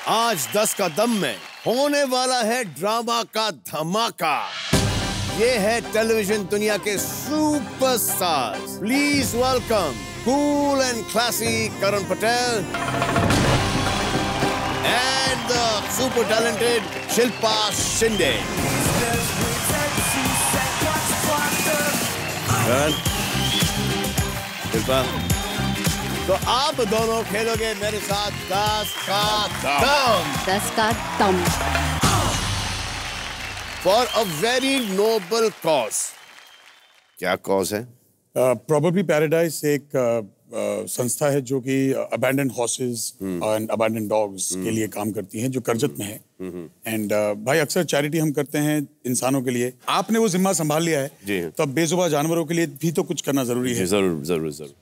आज 10 का दम में होने वाला है ड्रामा का धमाका। ये है टेलीविजन दुनिया के superstars. Please welcome cool and classy Karan Patel and the super talented Shilpa Shinde. Shilpa, तो आप दोनों खेलोगे मेरे साथ 10 का दम। 10 का them for a very noble cause. क्या कॉज है? प्रॉबेबली पैराडाइज एक संस्था है जो कि abandon horses and abandon dogs के लिए काम करती है, जो करजत में है। एंड भाई अक्सर चैरिटी हम करते हैं इंसानों के लिए। आपने वो जिम्मा संभाल लिया है, तो अब बेजुबान जानवरों के लिए भी तो कुछ करना जरूरी है। जरूर जरूर जरूर।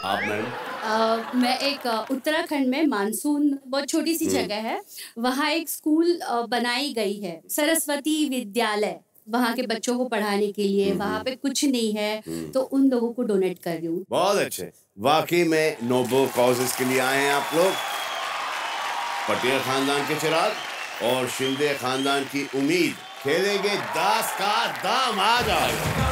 आप मैडम? मैं एक उत्तराखंड में मानसून बहुत छोटी सी जगह है, वहाँ एक स्कूल बनाई गई है, सरस्वती विद्यालय, वहाँ के बच्चों को पढ़ाने के लिए। वहाँ पे कुछ नहीं है तो उन लोगों को डोनेट कर रही हूँ। बहुत अच्छे, वाकई में नोबल कॉजेस के लिए आए हैं आप लोग। पटेल खानदान के चिराग और शिंदे खानदान की उम्मीद खेलेंगे 10 का दम। आ जाएगा।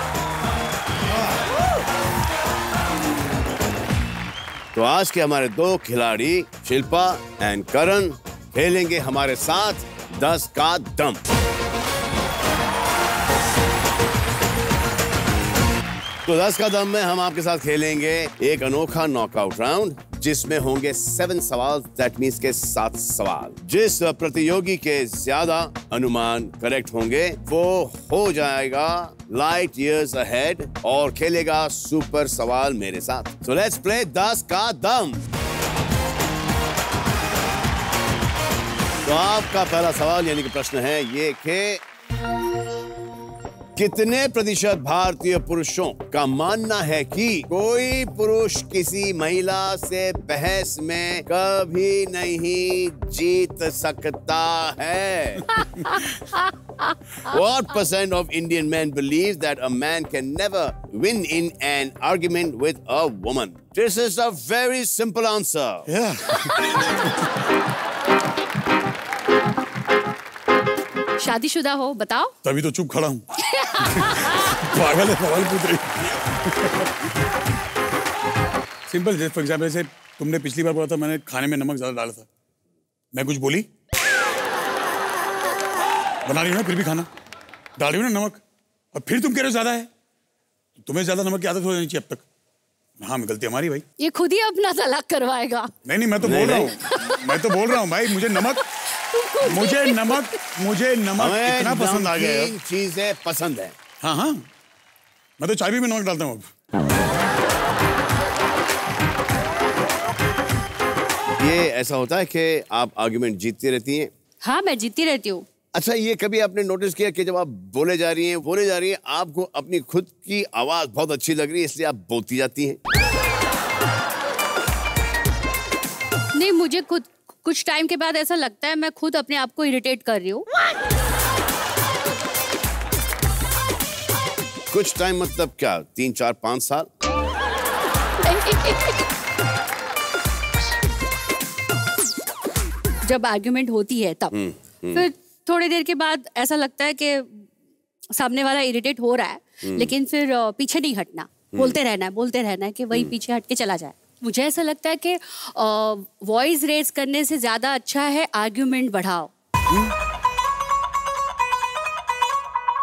तो आज के हमारे दो खिलाड़ी शिल्पा एंड करण खेलेंगे हमारे साथ 10 का दम। तो 10 का दम में हम आपके साथ खेलेंगे एक अनोखा नॉकआउट राउंड, जिसमें होंगे 7 सवाल। दैट मींस के 7 सवाल। जिस प्रतियोगी के ज्यादा अनुमान करेक्ट होंगे वो हो जाएगा लाइट ईयर्स अहेड और खेलेगा सुपर सवाल मेरे साथ। सो लेट्स प्ले 10 का दम। तो आपका पहला सवाल यानी कि प्रश्न है ये कि कितने प्रतिशत भारतीय पुरुषों का मानना है कि कोई पुरुष किसी महिला से बहस में कभी नहीं जीत सकता है? What percent of Indian men believe that a man can never win in an argument with a woman? This is a very simple answer. Yeah. शादीशुदा हो, बताओ। तभी तो चुप खड़ा हूँ। पागल है, सवाल पूछ रही। सिंपल, फॉर एग्जाम्पल जैसे तुमने पिछली बार बोला था मैंने खाने में नमक ज्यादा डाला था, मैं कुछ बोली? बना रही हो ना फिर भी खाना, डाल रही हो ना नमक, और फिर तुम कह रहे हो ज्यादा है। तुम्हें ज्यादा नमक की आदत हो जानी चाहिए अब तक। हाँ, गलती हमारी भाई। ये खुद ही अपना तलाक करवाएगा। नहीं, मैं तो बोल रहा हूँ, मैं तो बोल रहा हूँ भाई, मुझे नमक इतना पसंद आ गया है। चीजें पसंद है। हाँ, मैं तो चाय भी में नमक डालता हूँ अब। ये ऐसा होता है कि आप आर्गुमेंट जीतती रहती हैं? हाँ, मैं जीतती रहती हूँ। अच्छा, ये कभी आपने नोटिस किया कि जब आप बोले जा रही हैं आपको अपनी खुद की आवाज बहुत अच्छी लग रही है, इसलिए आप बोलती जाती हैं? नहीं, मुझे खुद कुछ टाइम के बाद ऐसा लगता है मैं खुद अपने आप को इरिटेट कर रही हूँ। कुछ टाइम मतलब क्या, 3, 4, 5 साल? जब आर्ग्यूमेंट होती है तब फिर थोड़ी देर के बाद ऐसा लगता है कि सामने वाला इरिटेट हो रहा है, लेकिन फिर पीछे नहीं हटना, बोलते रहना है कि वही पीछे हट के चला जाए। मुझे ऐसा लगता है कि वॉइस रेज करने से ज्यादा अच्छा है आर्ग्यूमेंट बढ़ाओ।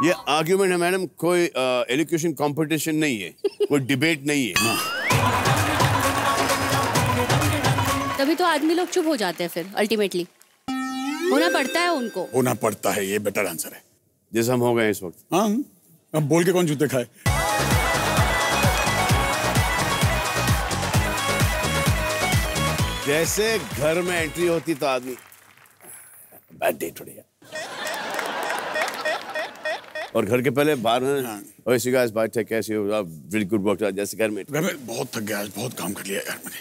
ये आर्ग्यूमेंट है मैडम, कोई एलोक्यूशन कंपटीशन नहीं है, कोई डिबेट नहीं है। तभी तो आदमी लोग चुप हो जाते हैं, फिर अल्टीमेटली होना पड़ता है उनको। होना पड़ता है, ये बेटर आंसर है। जैसे हम हो गए इस वक्त। हाँ, अब बोल के कौन जूते खाए। जैसे घर में एंट्री होती तो आदमी बैड डे टुडे, और घर के पहले बाहर ओए सी गाइस बाय टेक कैसे हो, वेरी गुड वर्क। जैसे घर में बहुत थक गया आज, बहुत काम कर लिया यार मैंने।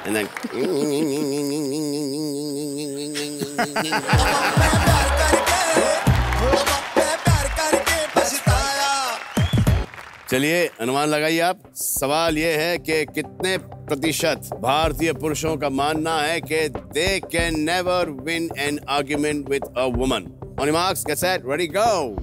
And then चलिए अनुमान लगाइए आप। सवाल ये है कि कितने प्रतिशत भारतीय पुरुषों का मानना है कि they can never win an argument with a woman? On your marks, get set, ready, go.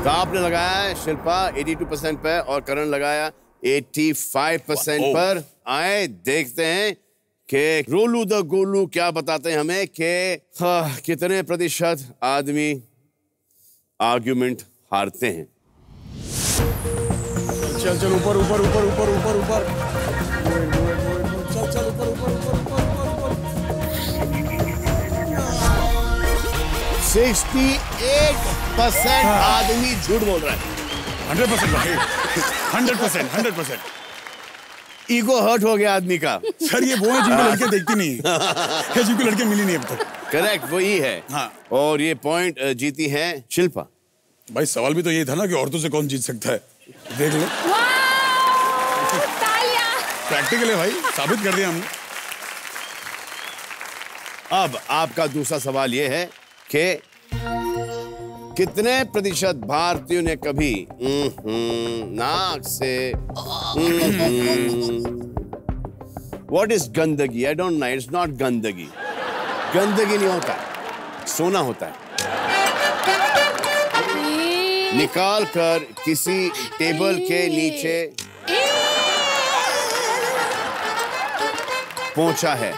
तो आपने लगाया है शिल्पा 82% पे और करण लगाया 85% पर। आए देखते हैं कि रोलू द गोलू क्या बताते हैं हमें कि कितने प्रतिशत आदमी आर्ग्यूमेंट हारते हैं। चल चल ऊपर ऊपर ऊपर ऊपर ऊपर ऊपर चल चल ऊपर ऊपर ऊपर ऊपर 68% आदमी झूठ बोल रहा है। 100% भाई, 100%। ईगो हर्ट हो गया आदमी का। सर ये वो है जिनको लड़के देखती नहीं है, जिनको लड़के मिली नहीं अब तक। करेक्ट, वही है। हाँ। और ये पॉइंट जीती है शिल्पा। भाई सवाल भी तो ये था ना कि औरतों से कौन जीत सकता है, देख लो। प्रैक्टिकल है भाई, साबित कर दिया हमने। अब आपका दूसरा सवाल ये है कि कितने प्रतिशत भारतीयों ने कभी नाक से व्हाट इज गंदगी? I don't know, it's not गंदगी। गंदगी नहीं होता, सोना होता है। निकाल कर किसी टेबल के नीचे पहुंचा है।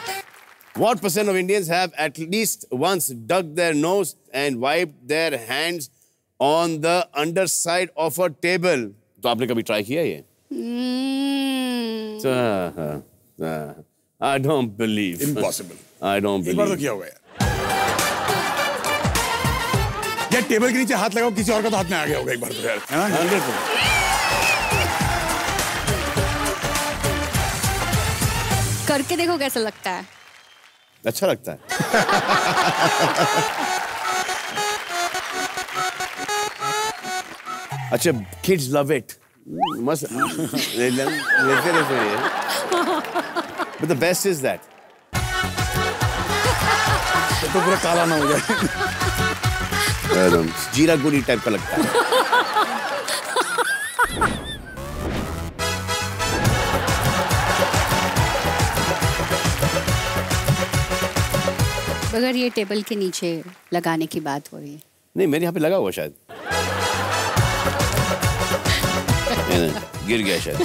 What percent of Indians have at least once dug their nose and wiped their hands on the underside of a table? तो आपने कभी ट्राई किया ये? I don't believe. Impossible. I don't एक बार तो believe. किया होगा यार। यार टेबल के नीचे हाथ लगाओ, किसी और का तो हाथ में आ गया होगा एक बार तो यार, है ना? 100%. करके देखो कैसा लगता है। अच्छा लगता है। अच्छा, kids love it. मस्त लेते रहते हैं। But the best is that. तो पूरा काला ना हो जाए। एकदम जीरा गुड़ी टाइप का लगता है। अगर ये टेबल के नीचे लगाने की बात हो रही है। नहीं, मेरे यहाँ पे लगा हुआ शायद। नहीं, गिर गया शायद।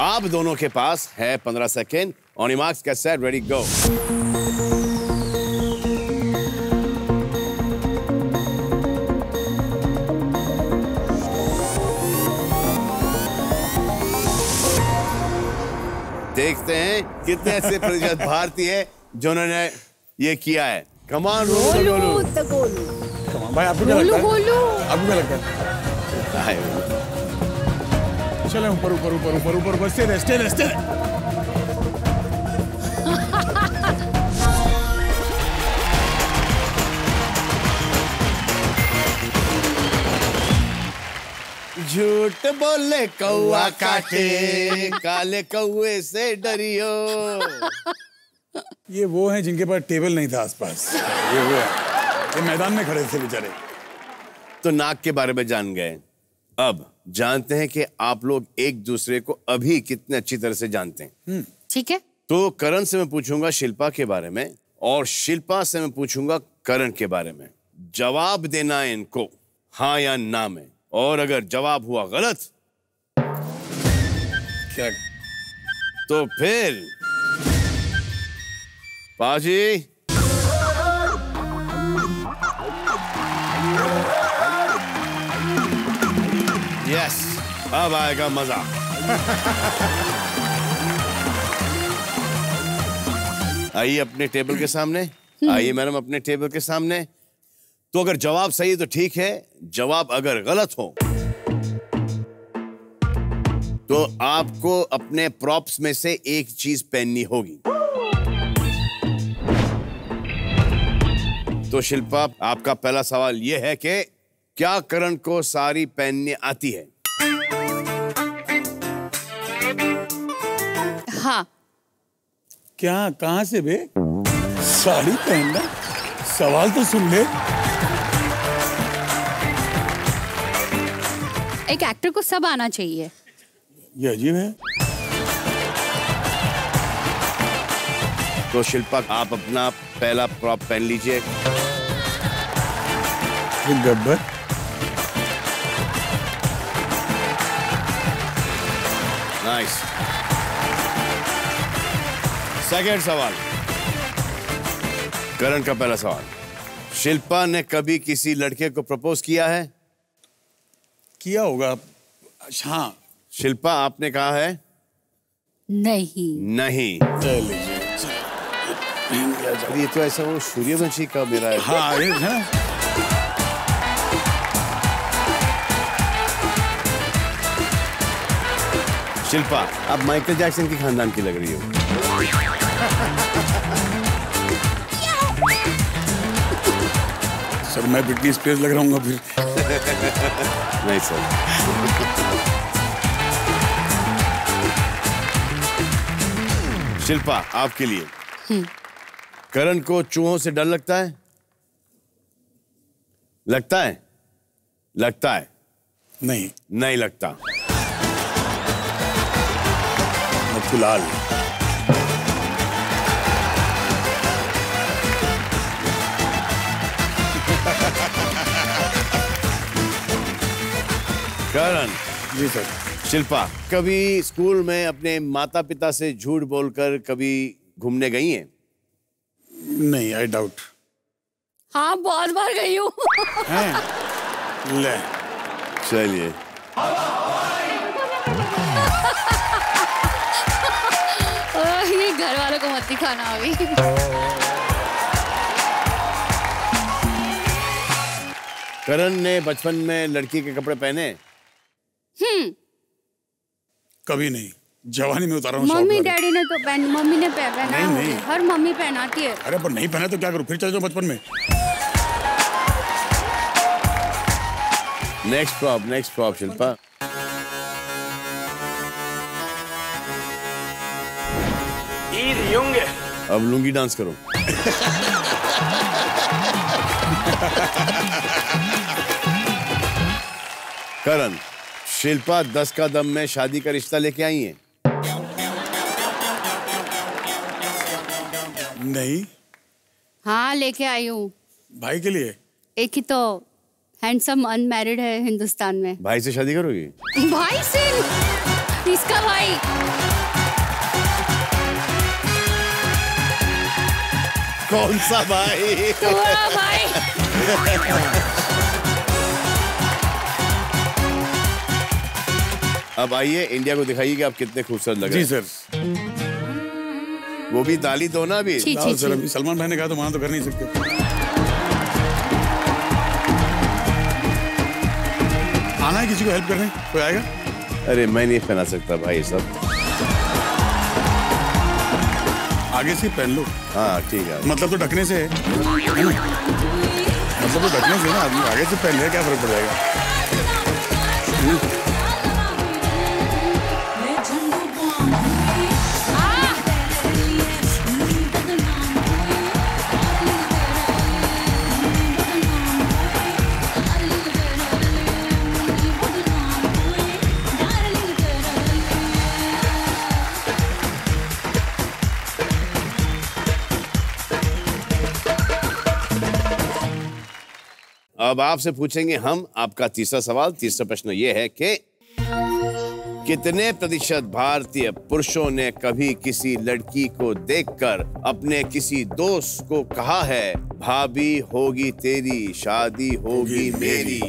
आप दोनों के पास है 15 second. On your marks, get set, ready, go. देखते हैं कितने ऐसे प्रतिशत भारतीय है जिन्होंने ये किया है। कमान रोलू गोलू। कमान भाई, आपको क्या लगता है? आपको क्या लगता है? चले ऊपर ऊपर ऊपर ऊपर ऊपर ऊपर से रेस्टे। झूठ बोले कौआ काटे, काले कौए से डरियो। ये वो हैं जिनके पास टेबल नहीं था आसपास। ये वो है, ये मैदान में खड़े थे बेचारे। तो नाक के बारे में जान गए। अब जानते हैं कि आप लोग एक दूसरे को अभी कितने अच्छी तरह से जानते हैं। ठीक है। तो करण से मैं पूछूंगा शिल्पा के बारे में और शिल्पा से मैं पूछूंगा करण के बारे में। जवाब देना है इनको हाँ या ना में, और अगर जवाब हुआ गलत क्या? तो फिर पाजी यस, अब आएगा मजा। आइए अपने टेबल के सामने। आइए मैडम अपने टेबल के सामने। तो अगर जवाब सही है तो ठीक है, जवाब अगर गलत हो तो आपको अपने प्रॉप्स में से एक चीज पहननी होगी। तो शिल्पा, आपका पहला सवाल यह है कि क्या करण को साड़ी पहनने आती है? हाँ। क्या, कहाँ से बे? साड़ी पहनना? सवाल तो सुन ले। एक एक्टर को सब आना चाहिए। ये अजीब है। तो शिल्पा, आप अपना पहला प्रॉप पहन लीजिए। गब्बर। नाइस। सेकंड सवाल, करण का पहला सवाल। शिल्पा ने कभी किसी लड़के को प्रपोज किया है? किया होगा। हाँ। शिल्पा, आपने कहा है नहीं। नहीं। ये तो ऐसा वो सूर्यवंशी का मेरा है। हाँ, ये है। शिल्पा, आप माइकल जैक्सन की खानदान की लग रही हो। सर, मैं ब्रिटनी स्पीयर्स लग रहा हूँ फिर। नहीं सर। शिल्पा, आपके लिए करण को चूहों से डर लगता है? लगता है? लगता है? नहीं। नहीं लगता। फिलहाल करण। जी सर। शिल्पा, कभी स्कूल में अपने माता पिता से झूठ बोलकर कभी घूमने गई हैं? नहीं, आई डाउट। हाँ, बहुत बार गई हूँ। ले। चलिए। ये घर वालों को मत दिखाना अभी। करण ने बचपन में लड़की के कपड़े पहने? कभी नहीं। जवानी में उतारा हूँ। मम्मी डैडी ने तो मम्मी ने पहना नहीं, है। नहीं। हर मम्मी पहनाती है। अरे पर नहीं पहना तो क्या करूँ, फिर चले जाओ बचपन में। Next prop Shilpa. अब लुंगी डांस करो। करण, शिल्पा 10 का दम में शादी का रिश्ता लेके आई है? नहीं। हाँ, लेके आई हूँ। भाई के लिए? एक ही तो हैंडसम अनमैरिड है हिंदुस्तान में। भाई से शादी करोगी? भाई से? इसका भाई। कौन सा भाई? तुम्हारा भाई। अब आइए, इंडिया को दिखाइए कि आप कितने खूबसूरत लग रहे हैं। जी सर। वो भी ताली दो ना अभी। छी, लाओ सर, अभी सलमान भाई ने कहा तो वहां तो कर नहीं सकते। आना है किसी को हेल्प करने? कोई आएगा? अरे मैं नहीं पहना सकता भाई सब। आगे से पहन लो। हाँ ठीक है। मतलब तो ढकने से है ना? मतलब तो ढकने से ना, आदमी आगे से पहन ले, क्या फर्क पड़ जाएगा? अब आपसे पूछेंगे हम आपका तीसरा सवाल। तीसरा प्रश्न ये है कि कितने प्रतिशत भारतीय पुरुषों ने कभी किसी लड़की को देखकर अपने किसी दोस्त को कहा है भाभी होगी तेरी शादी होगी मेरी?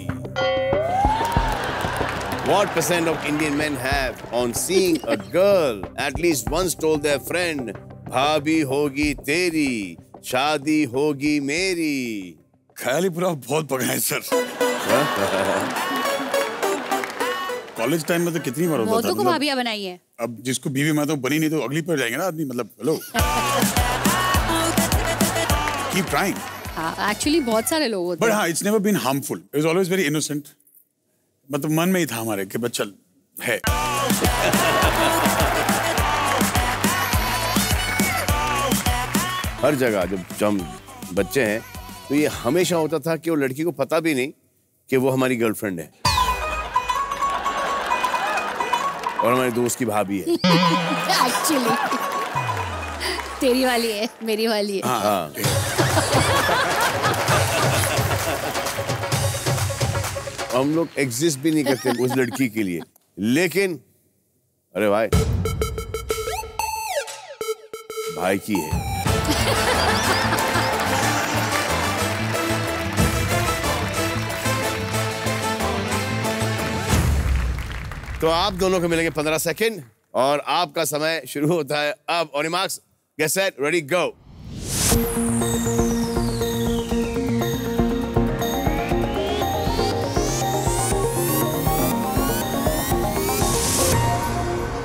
What percent of Indian men have on seeing a girl at least once told their friend भाभी होगी तेरी शादी होगी मेरी? ख्याल ही पूरा बहुत पका है सर। कॉलेज टाइम में तो कितनी बार होता था। बहुतों को भाभियां बनाई है। अब जिसको बीवी मैं तो बनी नहीं तो अगली पर जाएंगे ना आदमी। मतलब हेलो, कीप ट्राइंग। हाँ, एक्चुअली बहुत सारे लोग होते बट हैं। हाँ, it's never been harmful, it was always very innocent. मतलब मन में ही था हमारे कि बस चल है। हर जगह जब हम बच्चे हैं तो ये हमेशा होता था कि वो लड़की को पता भी नहीं कि वो हमारी गर्लफ्रेंड है और हमारे दोस्त की भाभी है। एक्चुअली तेरी वाली है, मेरी वाली है। हाँ। हम लोग एग्जिस्ट भी नहीं करते उस लड़की के लिए, लेकिन अरे भाई की है। तो आप दोनों को मिलेंगे 15 सेकंड और आपका समय शुरू होता है अब। On your marks, get set, ready, go.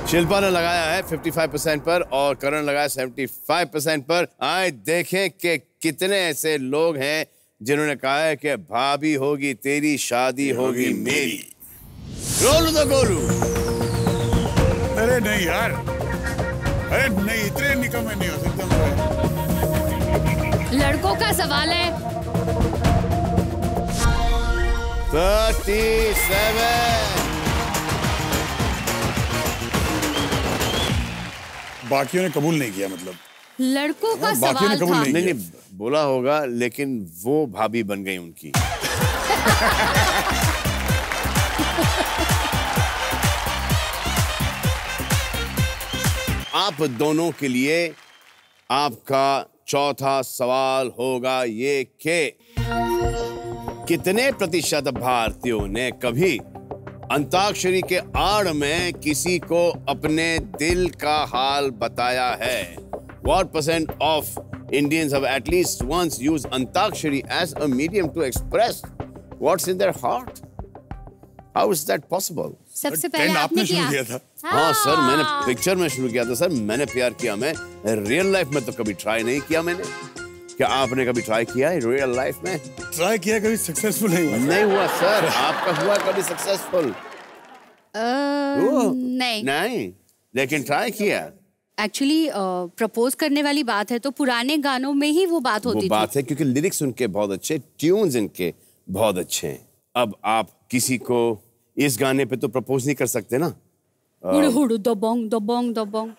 Shilpa ने लगाया है 55% पर और करण लगाया 75% पर। आए देखें कि कितने ऐसे लोग हैं जिन्होंने कहा है कि भाभी होगी तेरी, शादी होगी मेरी। Roll the Golu. अरे नहीं यार, अरे नहीं, इतने निकम्मे नहीं हो सकते। लड़कों का सवाल है। 37। बाकियों ने कबूल नहीं किया, मतलब लड़कों का बाकियों ने सवाल कबूल था। नहीं नहीं बोला होगा, लेकिन वो भाभी बन गई उनकी। आप दोनों के लिए आपका चौथा सवाल होगा ये कि कितने प्रतिशत भारतीयों ने कभी अंताक्षरी के आड़ में किसी को अपने दिल का हाल बताया है? What % of Indians have at least once used Antakshari as a medium to express what's in their heart? How is that possible? सबसे पहले आपने शुरू किया था। हाँ सर, मैंने पिक्चर में शुरू किया था सर। मैंने प्यार किया, मैं रियल लाइफ में तो कभी ट्राई नहीं किया मैंने। क्या आपने कभी ट्राई किया है रियल लाइफ में? ट्राई किया, कभी सक्सेसफुल नहीं हुआ। नहीं हुआ सर। आपका हुआ कभी सक्सेसफुल? नहीं, लेकिन ट्राई किया। एक्चुअली प्रपोज करने वाली बात है तो पुराने गानों में ही वो बात होती थी। वो बात है क्योंकि लिरिक्स उनके बहुत अच्छे, ट्यून्स इनके बहुत अच्छे हैं। अब आप किसी को इस गाने पे तो प्रपोज नहीं कर सकते ना। हुडु हुडु दबोंग दबोंग दबोंग।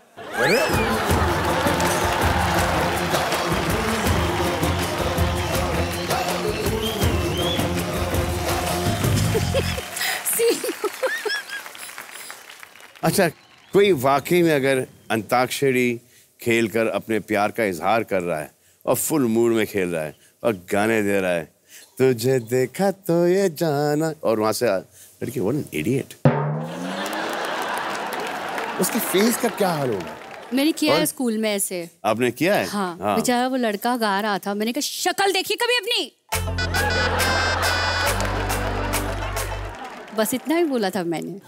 अच्छा, कोई वाकई में अगर अंताक्षरी खेलकर अपने प्यार का इजहार कर रहा है और फुल मूड में खेल रहा है और गाने दे रहा है, तुझे देखा तो ये जाना, और वहां से लड़की व्हाट एन इडियट, उसके फेस का क्या हाल होगा? मैंने किया है स्कूल में ऐसे। आपने किया है? हाँ, बेचारा वो लड़का गा रहा था, मैंने कहा शक्ल देखी कभी अपनी? बस इतना ही बोला था मैंने।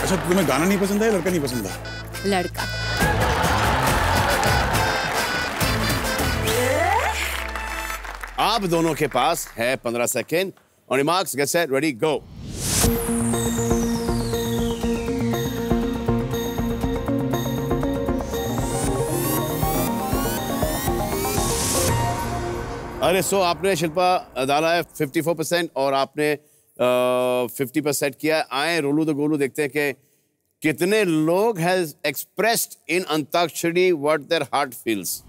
अच्छा, तुम्हें गाना नहीं पसंद है, लड़का नहीं पसंद है? लड़का। आप दोनों के पास है 15 second. On your marks, get set, ready, go. अरे सो आपने शिल्पा डाला है 54% और आपने 50% किया है। आए रोलू द गोलू, देखते हैं कि कितने लोग has expressed in antakshari what their heart feels.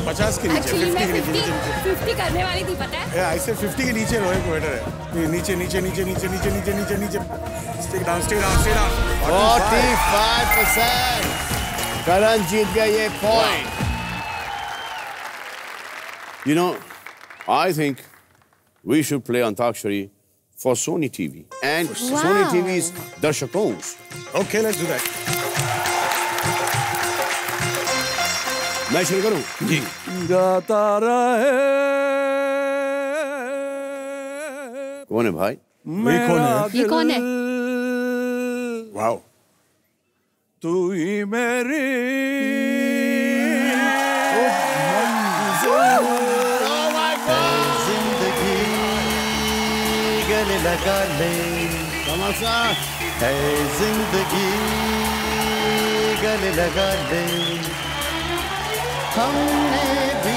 50 के नीचे, 50 के नीचे, 50 करने वाली थी, पता है? ऐसे 50 के नीचे रोए को बेटर है। नीचे नीचे नीचे नीचे नीचे नीचे नीचे नीचे stay down stay down stay down. 45%। करण जीत गया ये point. You know, I think we should play Antakshari for Sony TV and Sony TV's Darshakons. Okay, let's do that. मैं शुरू करूं? जी। गाता रहे। कौन है भाई? ये कौन है? ये कौन है? वाओ। तू ही मेरी गले लगा ले, तमाशा है जिंदगी गले गले लगा ले, हमने भी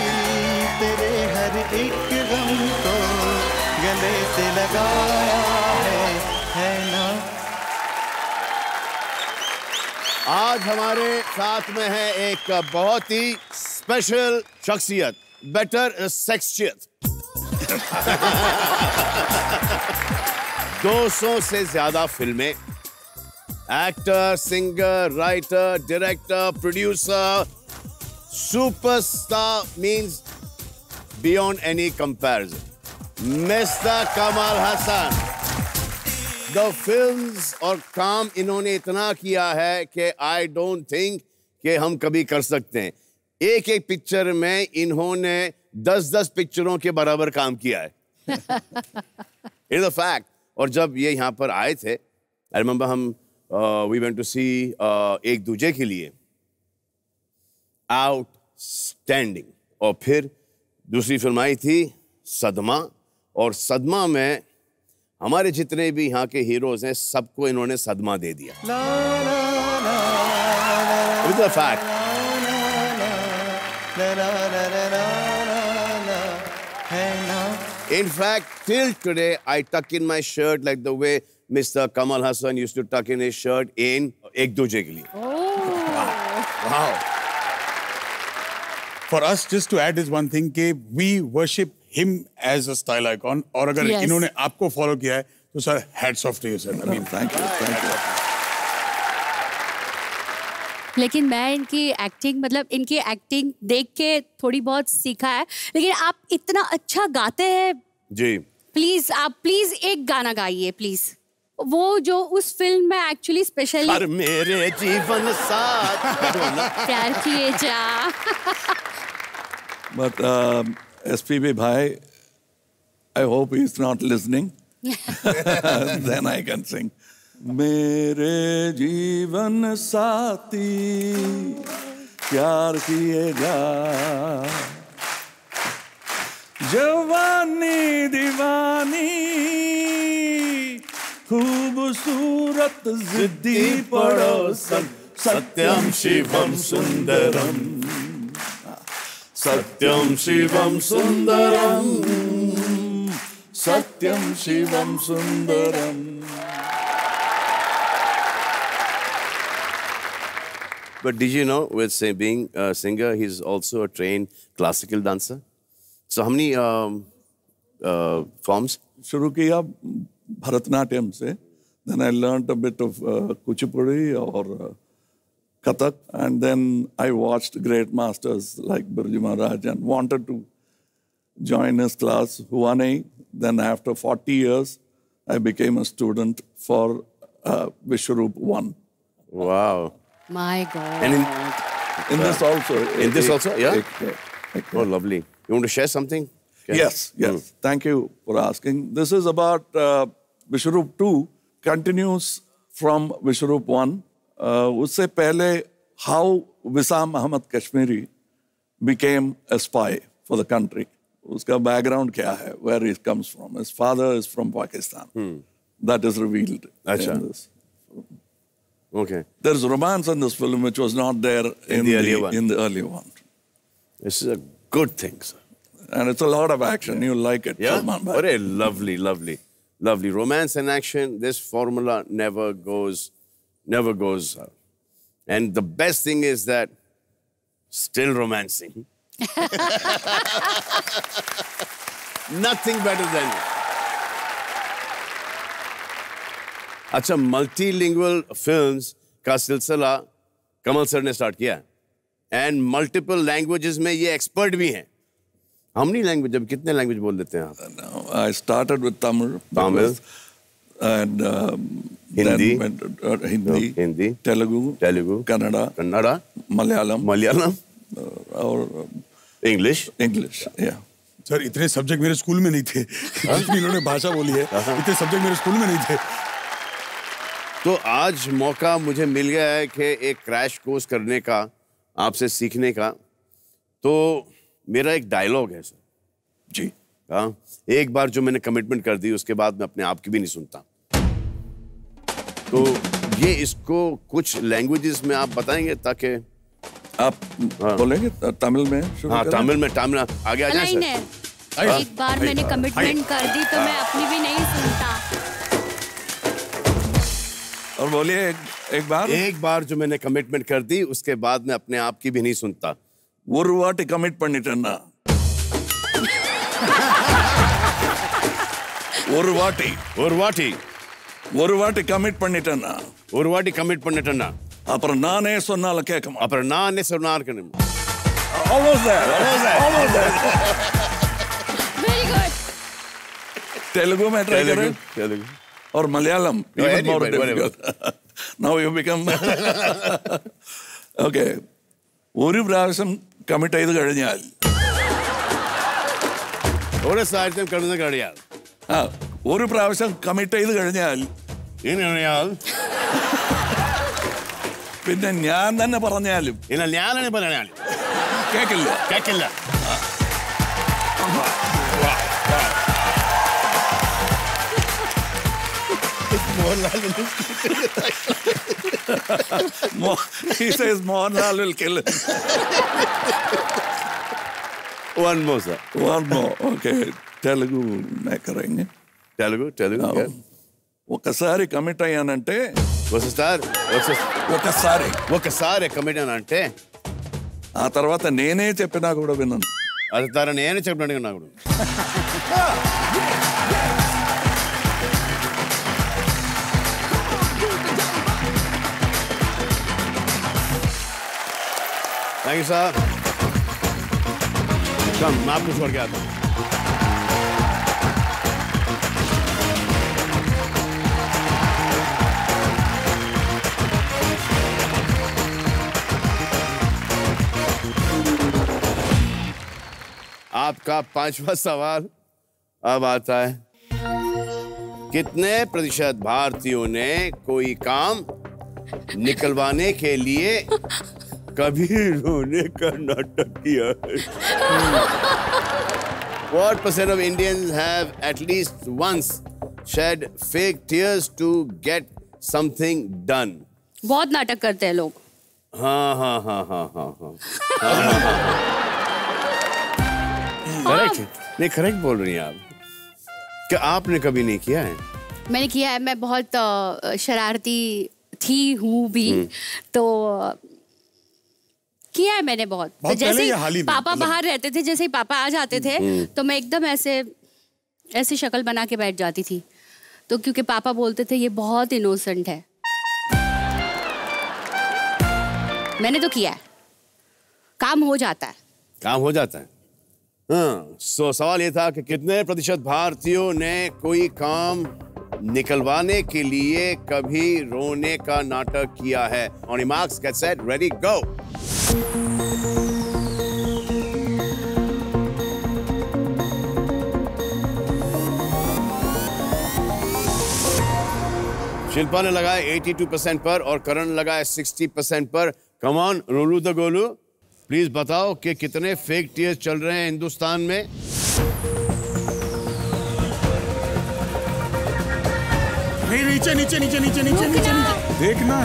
तेरे हर एक गम को गले से लगाया है ना। आज हमारे साथ में है एक बहुत ही स्पेशल शख्सियत, बेटर सेक्सियत। 200 से ज्यादा फिल्में, actor, singer, writer, director, producer, superstar means beyond any comparison, mister Kamal Haasan. The films और काम इन्होंने इतना किया है कि आई डोंट थिंक कि हम कभी कर सकते हैं। एक एक पिक्चर में इन्होंने 10-10 पिक्चरों के बराबर काम किया है। It's a fact. और जब ये यहाँ पर आए थे, आई रिमेंबर हम वी वेंट टू सी एक दूजे के लिए, आउटस्टैंडिंग। और फिर दूसरी फिल्म आई थी सदमा, और सदमा में हमारे जितने भी यहाँ के हीरोज हैं सबको इन्होंने सदमा दे दिया। It's a fact. In fact, till today, I tuck in my shirt like the way Mr. Kamal Hassan used to tuck in his shirt in Ek Duje ke liye. Wow. For us, just to add is one thing कि we worship him as a style icon. और अगर Yes. इन्होंने आपको follow किया है तो sir hats off to you sir. I mean, Thank you. लेकिन मैं इनकी एक्टिंग देख के थोड़ी बहुत सीखा है। लेकिन आप इतना अच्छा गाते हैं, जी। प्लीज एक गाना गाइए प्लीज। वो जो उस फिल्म में एक्चुअली स्पेशली हर मेरे जीवन साथ प्यार किए जा। But SPB bhai, I hope he's not listening. Then I can sing. मेरे जीवन साथी प्यार किए जा, जवानी दीवानी खूबसूरत जिद्दी पड़ोसन, सत्यम शिवम सुंदरम, सत्यम शिवम सुंदरम, सत्यम Shivam Sundaram. But did you know, with being a singer, he's also a trained classical dancer? So how many forms? शुरू किया भरतनाट्यम से, then I learnt a bit of Kuchipudi और Kathak, and then I watched great masters like Birju Maharaj and wanted to join his class, हुआ नहीं. Then after 40 years, I became a student for Vishwaroop 1. Wow. My God. And In this also. in this also, yeah? एक- Oh, lovely. You want to share something? Okay. Yes. Thank you for asking. This is about Vishwaroop 2, continues from Vishwaroop 1. उससे पहले how Wissam Ahmad Kashmiri became a spy for the country. उसका background क्या है, where he comes from. His father is from Pakistan. That is revealed अच्छा. in this. Okay. There's romance in this film which was not there in the earlier one. In the earlier one. This is a good thing, sir. And it's a lot of action. You'll like it. Yeah? Salman bhai. What a lovely, lovely, lovely. Romance and action, this formula never goes out. And the best thing is that still romancing. Nothing better than it. अच्छा, multilingual films का सिलसिला कमल sir ने start किया and multiple languages में ये expert भी हैं। How many language? अब कितने लैंग्वेज बोल लेते हैं आप? No, I started with Tamil. Tamil. And Hindi. then went, Hindi. Hindi. Telugu. Kannada. Malayalam. और English. English. Yeah. सर इतने सब्जेक्ट मेरे स्कूल में नहीं थे। जितनी इन्होंने भाषा बोली है, इतने सब्जेक्ट मेरे स्कूल में नहीं थे। तो आज मौका मुझे मिल गया है कि एक क्रैश कोर्स करने का, आपसे सीखने का। तो मेरा एक डायलॉग है सर। जी। हाँ, एक बार जो मैंने कमिटमेंट कर दी उसके बाद मैं अपने आप की भी नहीं सुनता। तो ये इसको कुछ लैंग्वेजेस में आप बताएंगे ताकि आप बोलेंगे तमिल में? हाँ, तमिल में, तमिल आगे आ जाए सर। एक बार मैंने कमिटमेंट कर दी तो मैं अपनी भी नहीं सुनता। और बोलिए एक बार जो मैंने कमिटमेंट कर दी उसके बाद मैं अपने आप की भी नहीं सुनता। ஒரு வாட்டி கமிட் பண்ணிட்டேன்னா ஒரு வாட்டி கமிட் பண்ணிட்டேன்னா அப்புறம் நானே சொன்னாலும் கேட்க மாட்டேன். Almost there. Very good. Telugu में ट्राई करें और Malayalam even more difficult. Now you become okay. ഒരു പ്രാവശ്യം കമ്മിറ്റ് ചെയ്ത് കഴിഞ്ഞാൽ ഒരു പ്രാവശ്യം കമ്മിറ്റ് ചെയ്ത് കഴിഞ്ഞാൽ പിന്നെ ഞാൻ തന്നെ പറഞ്ഞാലും കേക്കില്ല. He says Mohanlal will kill him. One more, sir. One more. Okay. Telugu में करेंगे. Telugu. ఒకసారి కమిట్ అయ్యానంటే ఒకసారి కమిట్ అయ్యానంటే ఆ తర్వాత నేనే చెప్పినా కూడా విన్నాను. అది తర నేనే చెప్పినట్టుగా నాకు थैंक यू सर. कम मैं आपको छोड़ के आता हूँ. आपका 5वां सवाल अब आता है. कितने प्रतिशत भारतीयों ने कोई काम निकलवाने के लिए कभी रोने का नाटक किया है? What percent of Indians have at least once shed fake tears to get something done? बहुत नाटक करते हैं लोग. हाँ. करेक्ट. नहीं, करेक्ट बोल रही हैं आप. क्या आपने कभी नहीं किया है? मैंने किया है. मैं बहुत शरारती हूँ भी. तो किया है मैंने बहुत. तो जैसे ही पापा बाहर रहते थे, जैसे ही पापा आ जाते थे तो मैं एकदम ऐसे शक्ल बना के बैठ जाती थी. तो क्योंकि पापा बोलते थे ये बहुत इनोसेंट है. मैंने तो किया है. काम हो जाता है. हाँ. सवाल ये था कि कितने प्रतिशत भारतीयों ने कोई काम निकलवाने के लिए कभी रोने का नाटक किया है? On your marks, get set, ready, go. Shilpa ने लगाया 82% पर और करण लगाया 60% पर. Come on Rolu the Golu, please बताओ कि कितने फेक टीयर्स चल रहे हैं हिंदुस्तान में? नीचे देखना.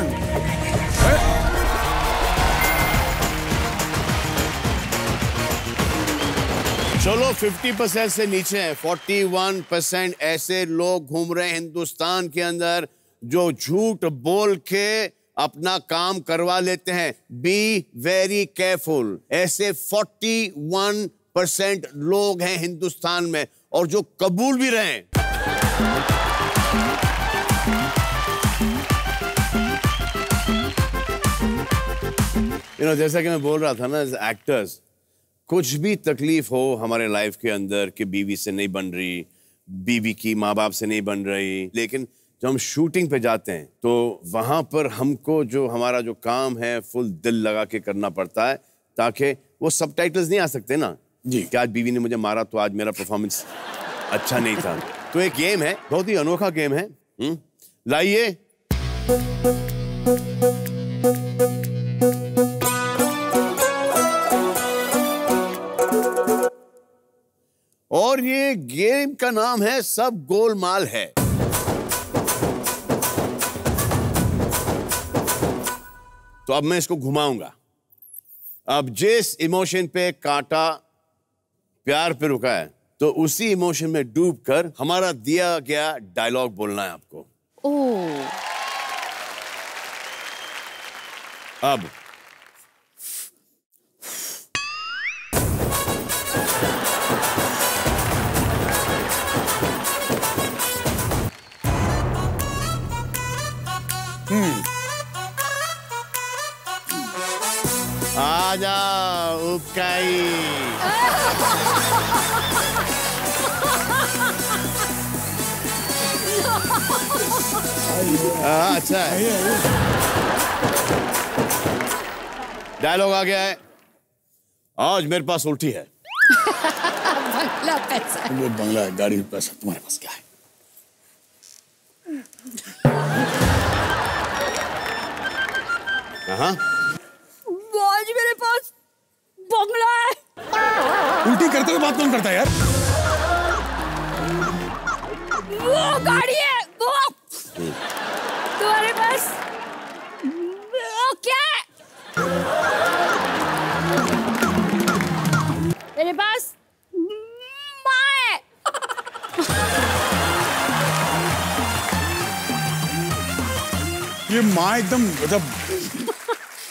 चलो 50% से नीचे है. 41% ऐसे लोग घूम रहे हैं हिंदुस्तान के अंदर जो झूठ बोल के अपना काम करवा लेते हैं. Be very careful. ऐसे 41% लोग हैं हिंदुस्तान में और जो कबूल भी रहे. जैसा कि मैं बोल रहा था ना, एक्टर्स, कुछ भी तकलीफ हो हमारे लाइफ के अंदर कि बीवी से नहीं बन रही, बीवी की माँ बाप से नहीं बन रही, लेकिन जब हम शूटिंग पे जाते हैं तो वहाँ पर हमको जो हमारा जो काम है फुल दिल लगा के करना पड़ता है ताकि वो सबटाइटल्स नहीं आ सकते ना जी कि आज बीवी ने मुझे मारा तो आज मेरा परफॉर्मेंस अच्छा नहीं था. तो एक गेम है, बहुत ही अनोखा गेम है. लाइए. और ये गेम का नाम है सब गोलमाल है. तो अब मैं इसको घुमाऊंगा। अब जिस इमोशन पे कांटा प्यार पे रुका है, तो उसी इमोशन में डूबकर हमारा दिया गया डायलॉग बोलना है आपको। ओह, अब आजा उपकाई। अच्छा है, डायलॉग आ गया है। आज मेरे पास उल्टी है। बंगला पैसा। वो बंगला है, गाड़ी में पैसा, तुम्हारे पास क्या है? हाँ, आज मेरे पास बंगला है। उल्टी करते हुए बात कौन करता है यार? वो गाड़ी है, वो तुम्हारे पास वो क्या है? मेरे पास माँ है। ये माँ एकदम मतलब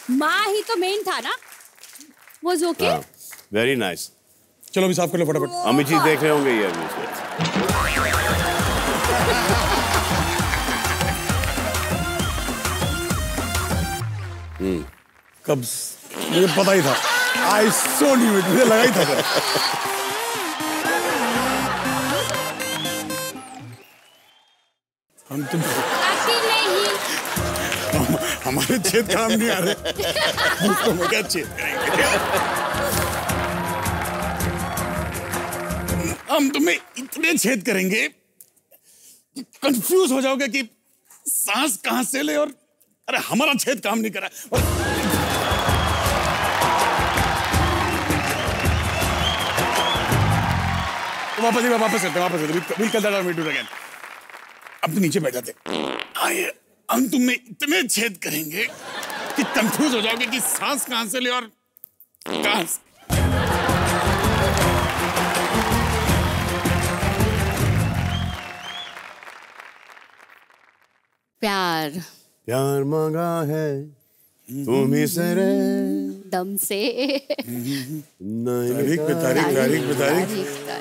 माँ ही तो मेन था ना। वो ओके। Very nice. चलो अभी साफ कर लो फटाफट। अमित जी देख रहे होंगे ये अभी से। कब? मुझे पता ही था। आई सो न्यू इट, मुझे लगा ही था। हम तुम हमारे छेद काम नहीं आ रहे। हम क्या छेद करेंगे? हम तुम्हें इतने छेद करेंगे कि कंफ्यूज हो जाओगे कि सांस कहां से ले, और अरे हमारा छेद काम नहीं करा। वापस करते। We'll cut that out, we'll do it again. अब तो नीचे बैठ जाते। आइए, हम तुम्हें इतने छेद करेंगे कि कंफ्यूज हो जाओगे कि सांस कहां से ले और कहां से। प्यार प्यार मांगा है तुम्ही से रे दम से। तारीख पे तारीख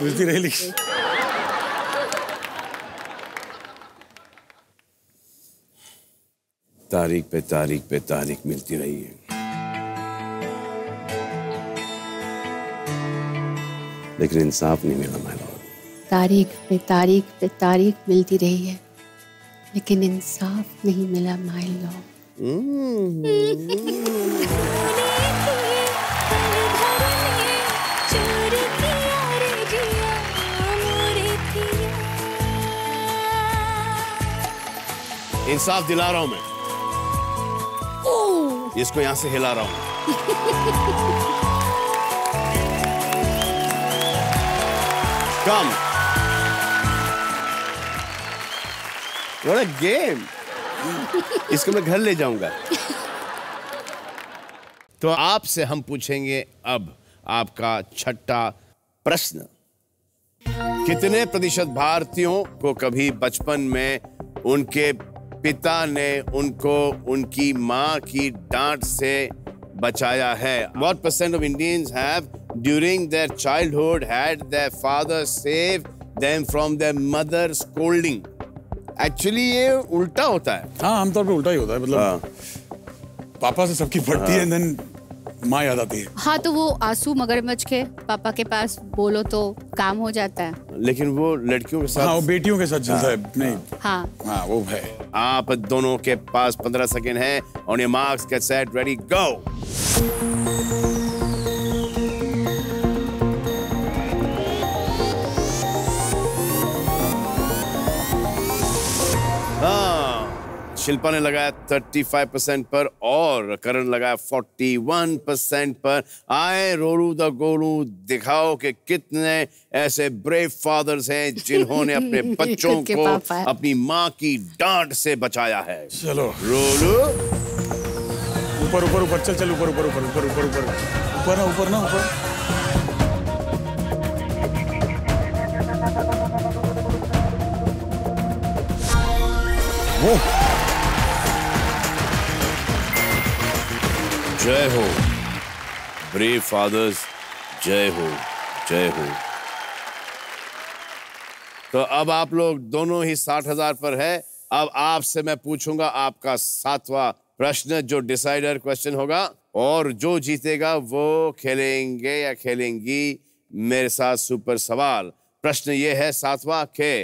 मिलती रहेगी। तारीख पे तारीख मिलती रही है, लेकिन इंसाफ नहीं मिला माय लॉर्ड। तारीख पे तारीख मिलती रही है, लेकिन इंसाफ नहीं मिला माय लॉर्ड। इंसाफ दिला रहा हूं मैं। इसको यहां से हिला रहा हूं। कम। What a game! इसको मैं घर ले जाऊंगा। तो आपसे हम पूछेंगे अब आपका छठा प्रश्न। कितने प्रतिशत भारतीयों को कभी बचपन में उनके पिता ने उनको उनकी माँ की डांट से बचाया है? What percent of Indians have during their childhood had their father save them from their mother scolding? Actually ये उल्टा होता है। हाँ, आमतौर पे उल्टा ही होता है। मतलब पापा से सबकी पड़ती है, देन माँ याद आती है। हाँ, तो वो आंसू मगरमच्छ के पापा के पास बोलो तो काम हो जाता है। लेकिन वो लड़कियों के साथ, हाँ, वो बेटियों के साथ चलता है। नहीं, हाँ वो है। आप दोनों के पास 15 सेकेंड है। On your marks, get set, ready, go. Shilpa ने लगाया 35% पर और करण लगाया 41% पर। आए रोरू द गोरू, दिखाओ कि कितने ऐसे ब्रेव फादर्स हैं जिन्होंने अपने बच्चों को अपनी माँ की डांट से बचाया है। चलो रोरू। ऊपर ऊपर ऊपर चल चल ऊपर ऊपर ऊपर ऊपर ऊपर ऊपर ऊपर ना ऊपर ना ऊपर। वो जय हो ब्रेव फादर्स, जय हो जय हो। तो अब आप लोग दोनों ही 60,000 पर है। अब आपसे मैं पूछूंगा आपका 7वां प्रश्न जो डिसाइडर क्वेश्चन होगा, और जो जीतेगा वो खेलेंगे या खेलेंगी मेरे साथ सुपर सवाल। प्रश्न ये है 7वां के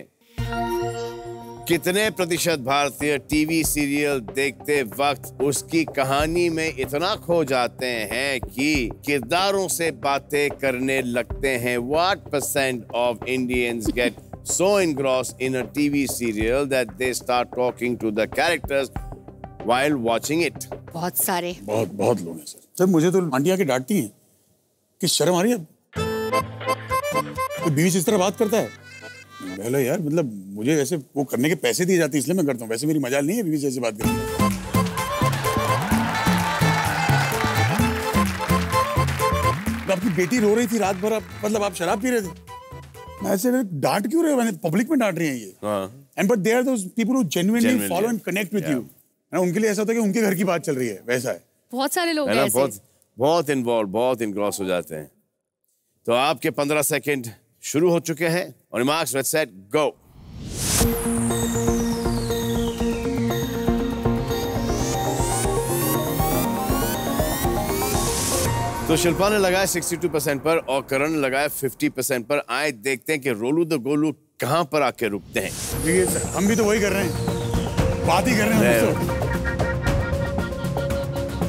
कितने प्रतिशत भारतीय टीवी सीरियल देखते वक्त उसकी कहानी में इतना खो जाते हैं कि किरदारों से बातें करने लगते हैं? What % of Indians get so engrossed in a TV serial that they start talking to the characters while watching it? बहुत सारे। बहुत लोग हैं सर। सर मुझे तो आंटियां के डांटती हैं कि शर्म आ रही है, तो बीवी से इस तरह बात करता है। बोला यार मतलब मुझे ऐसे वो करने के पैसे दिए जाते हैं इसलिए मैं करता हूँ, वैसे मेरी मजाल नहीं है बीवी से ऐसे बात करने की। आपकी बेटी रो रही थी रात भर, मतलब आप शराब पी रहे थे। मैं ऐसे डांट क्यों रहे हो? मैंने पब्लिक में डांट रही हैं ये। And but there are those people who genuinely follow and connect with you. उनके लिए ऐसा होता है कि उनके घर की बात चल रही है, वैसा है। बहुत सारे लोग हैं ऐसे। बहुत इन्वॉल्व, बहुत इनग्रॉस हो जाते हैं। तो आपके 15 सेकंड शुरू हो चुके हैं। On marks let's set go. तो शिल्पा ने लगाया 62% पर और करण ने लगाया 50% पर। आए देखते हैं कि रोलू द गोलू कहां पर आके रुकते हैं। देखिए सर, हम भी तो वही कर रहे हैं, बात ही कर रहे हैं हम तो।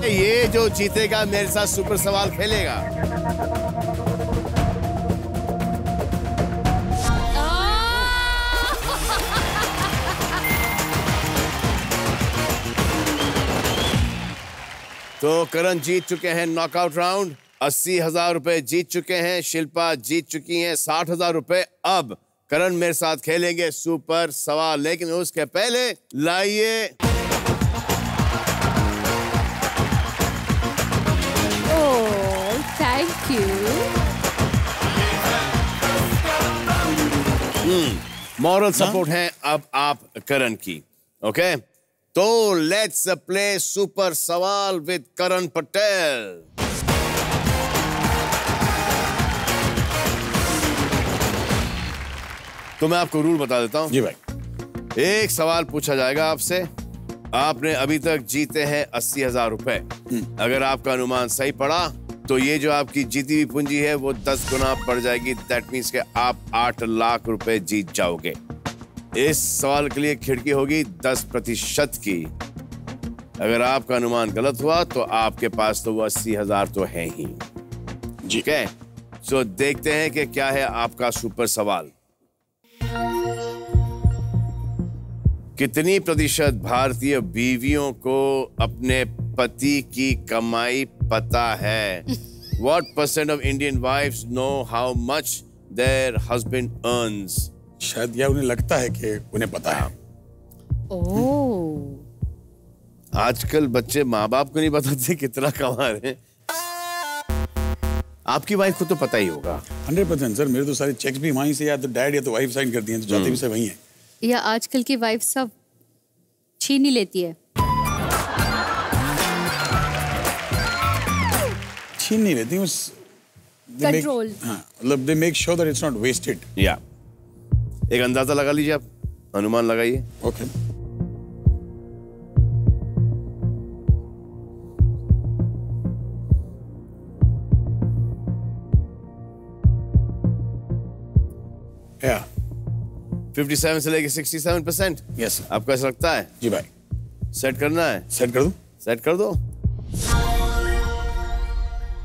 ये जो जीतेगा मेरे साथ सुपर सवाल खेलेगा। तो करण जीत चुके हैं नॉकआउट राउंड, 80,000 रुपए जीत चुके हैं। शिल्पा जीत चुकी हैं 60,000 रुपए। अब करण मेरे साथ खेलेंगे सुपर सवाल, लेकिन उसके पहले लाइए थैंक यू। मॉरल सपोर्ट है अब आप करण की। ओके तो लेट्स प्ले सुपर सवाल विद करण पटेल। तो मैं आपको रूल बता देता हूं। जी भाई। एक सवाल पूछा जाएगा आपसे। आपने अभी तक जीते हैं 80,000 रुपए। अगर आपका अनुमान सही पड़ा तो ये जो आपकी जीती हुई पूंजी है वो 10 गुना बढ़ जाएगी। दैट मीन्स के आप 8 लाख रुपए जीत जाओगे। इस सवाल के लिए खिड़की होगी 10% की। अगर आपका अनुमान गलत हुआ तो आपके पास तो वो 80,000 तो है ही। ठीक है, सो देखते हैं कि क्या है आपका सुपर सवाल। कितनी प्रतिशत भारतीय बीवियों को अपने पति की कमाई पता है? What % of Indian wives know how much their husband earns? शायद यह उन्हें लगता है कि उन्हें पता है। ओह, आजकल बच्चे माँ बाप को नहीं बताते कितना कमा रहे हैं। आपकी वाइफ को तो पता ही होगा। 100% सर, मेरे तो सारे चेक्स भी वहीं से या तो डैड या तो वाइफ साइन करती हैं, तो जाते भी से वहीं है। या आजकल की वाइफ सब छीन ही लेती है। छीन नहीं लेती उस कंट्रोल। हाँ, मतलब they make sure that it's not wasted. या एक अंदाजा लगा लीजिए, आप अनुमान लगाइए। Okay. Yeah. 57 से लेके 67%। Yes sir. आपको ऐसा लगता है? जी भाई। सेट करना है? सेट कर दूं? सेट कर दो।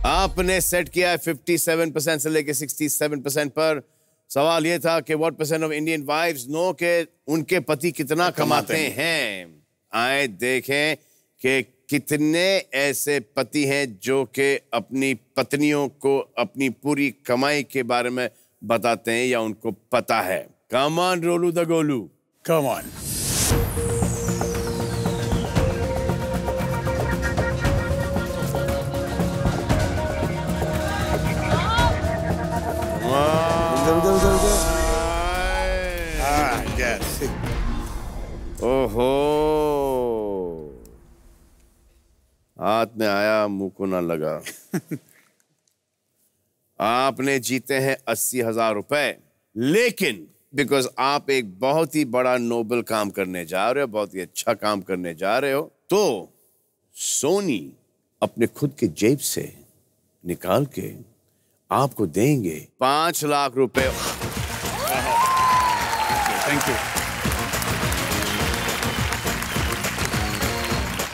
आपने सेट किया है 57% से लेके 67% पर। सवाल ये था कि what % of Indian wives know के उनके पति कितना कमाते हैं। आए देखें कि कितने ऐसे पति हैं जो कि अपनी पत्नियों को अपनी पूरी कमाई के बारे में बताते हैं या उनको पता है। Come on, रोलू द गोलू। Come on. आपको ना लगा। आपने जीते हैं 80,000 रुपए, लेकिन बिकॉज आप एक बहुत ही बड़ा नोबल काम करने जा रहे हो, बहुत ही अच्छा काम करने जा रहे हो, तो सोनी अपने खुद के जेब से निकाल के आपको देंगे 5 लाख रुपए। Thank you.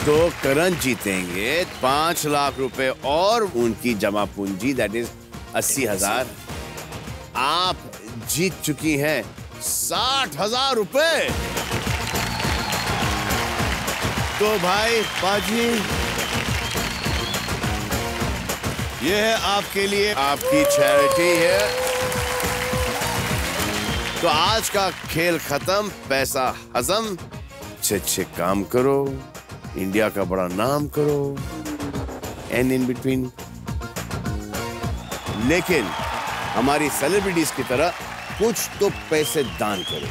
तो करण जीतेंगे 5 लाख रुपए और उनकी जमा पूंजी दैट इज 80,000। आप जीत चुकी हैं 60,000 रुपए। तो भाई बाजी, ये है आपके लिए आपकी चैरिटी है। तो आज का खेल खत्म, पैसा हजम, अच्छे काम करो, इंडिया का बड़ा नाम करो, एंड इन बिटवीन। लेकिन हमारी सेलिब्रिटीज की तरह कुछ तो पैसे दान करो।